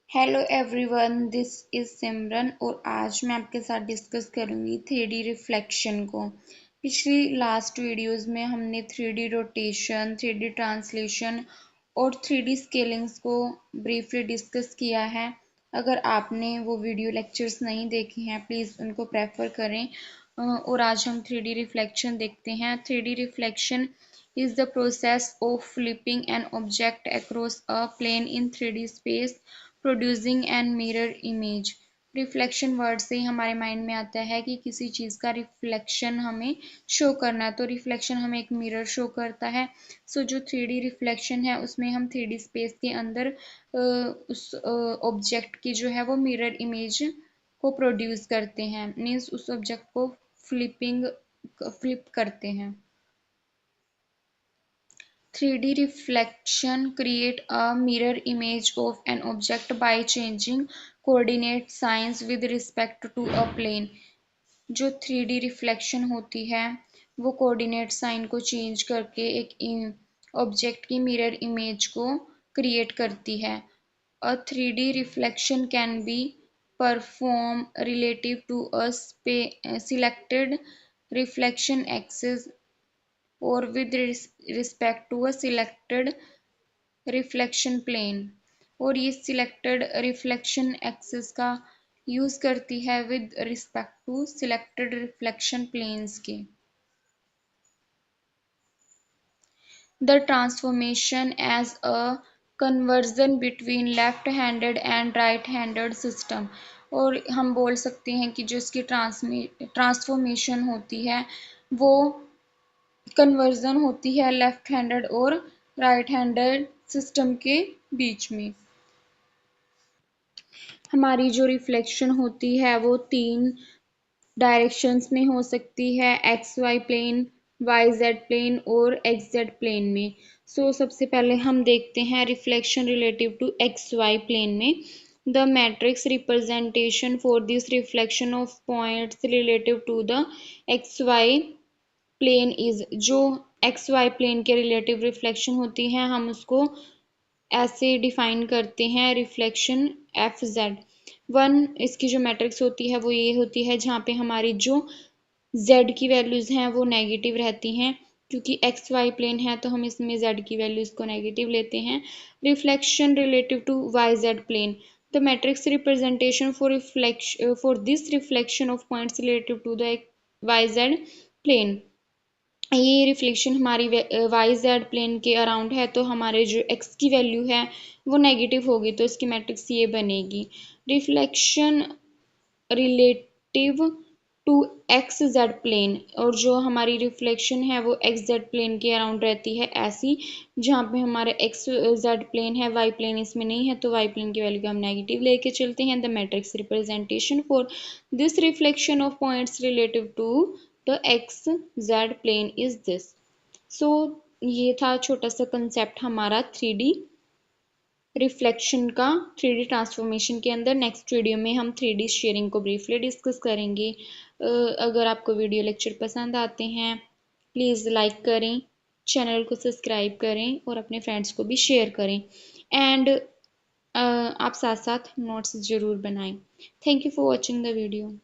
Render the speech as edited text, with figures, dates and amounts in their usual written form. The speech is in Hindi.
हेलो एवरीवन, दिस इज सिमरन और आज मैं आपके साथ डिस्कस करूंगी थ्री डी रिफ्लेक्शन को। पिछली लास्ट वीडियोस में हमने three D rotation, three D translation और थ्री डी स्केलिंग्स को ब्रीफली डिस्कस किया है। अगर आपने वो वीडियो लेक्चर्स नहीं देखे हैं प्लीज़ उनको प्रेफर करें। और आज हम थ्री डी रिफ्लेक्शन देखते हैं। Three D reflection is the process of flipping an object across a plane in 3D space producing an mirror image। Reflection word से ही हमारे माइंड में आता है कि किसी चीज़ का रिफ्लेक्शन हमें शो करना है, तो रिफ्लेक्शन हमें एक मिरर शो करता है। सो जो थ्री डी रिफ्लेक्शन है उसमें हम थ्री डी स्पेस के अंदर उस ऑब्जेक्ट की जो है वो मिरर इमेज को प्रोड्यूस करते हैं, मीन्स उस ऑब्जेक्ट को फ्लिप करते हैं। 3D reflection create a mirror image of an object by changing coordinate signs with respect to a plane। जो 3D रिफ्लेक्शन होती है वो कोऑर्डिनेट साइन को चेंज करके एक ऑब्जेक्ट की मिरर इमेज को क्रिएट करती है। A 3D reflection can be performed relative to a selected reflection axis or with respect to a selected reflection plane. और ये सिलेक्टेड रिफ्लेक्शन एक्सिस का यूज करती है with respect to selected reflection planes के। The transformation as a conversion between left handed and right handed system. और हम बोल सकते हैं कि जो इसकी ट्रांसफॉर्मेशन होती है वो कन्वर्जन होती है लेफ्ट हैंडेड और राइट हैंडेड सिस्टम के बीच में। हमारी जो रिफ्लेक्शन होती है वो तीन डायरेक्शंस में हो सकती है, X Y plane, Y Z plane और एक्स जेड प्लेन में। सबसे पहले हम देखते हैं reflection relative to X Y plane में। The matrix representation for this reflection of points relative to the X Y plane is. जो एक्स वाई प्लेन के रिलेटिव रिफ्लेक्शन होती है हम उसको ऐसे डिफाइन करते हैं, रिफ्लेक्शन एफ जेड। वन इसकी जो मैट्रिक्स होती है वो ये होती है जहाँ पे हमारी जो जेड की वैल्यूज हैं वो नेगेटिव रहती हैं, क्योंकि एक्स वाई प्लेन है तो हम इसमें जेड की वैल्यूज को नेगेटिव लेते हैं। Reflection relative to y Z plane. The matrix representation for this reflection of points relative to the y Z plane. ये रिफ्लेक्शन हमारी वाई जेड प्लेन के अराउंड है तो हमारे जो एक्स की वैल्यू है वो नेगेटिव होगी, तो इसकी मैट्रिक्स ये बनेगी। Reflection relative to x Z plane. और जो हमारी रिफ्लेक्शन है वो एक्स जेड प्लेन के अराउंड रहती है ऐसी, जहाँ पे हमारे एक्स जेड प्लेन है, वाई प्लेन इसमें नहीं है तो वाई प्लेन की वैल्यू को हम नेगेटिव लेके चलते हैं। The matrix representation for this reflection of points relative to the X Z plane is this. So ये था छोटा सा कंसेप्ट हमारा थ्री डी रिफ्लेक्शन का थ्री डी ट्रांसफॉर्मेशन के अंदर। नेक्स्ट वीडियो में हम थ्री डी शेयरिंग को ब्रीफली डिस्कस करेंगे। अगर आपको वीडियो लेक्चर पसंद आते हैं प्लीज़ लाइक करें, चैनल को सब्सक्राइब करें और अपने फ्रेंड्स को भी शेयर करें। एंड आप साथ साथ नोट्स ज़रूर बनाएं। Thank you for watching the video.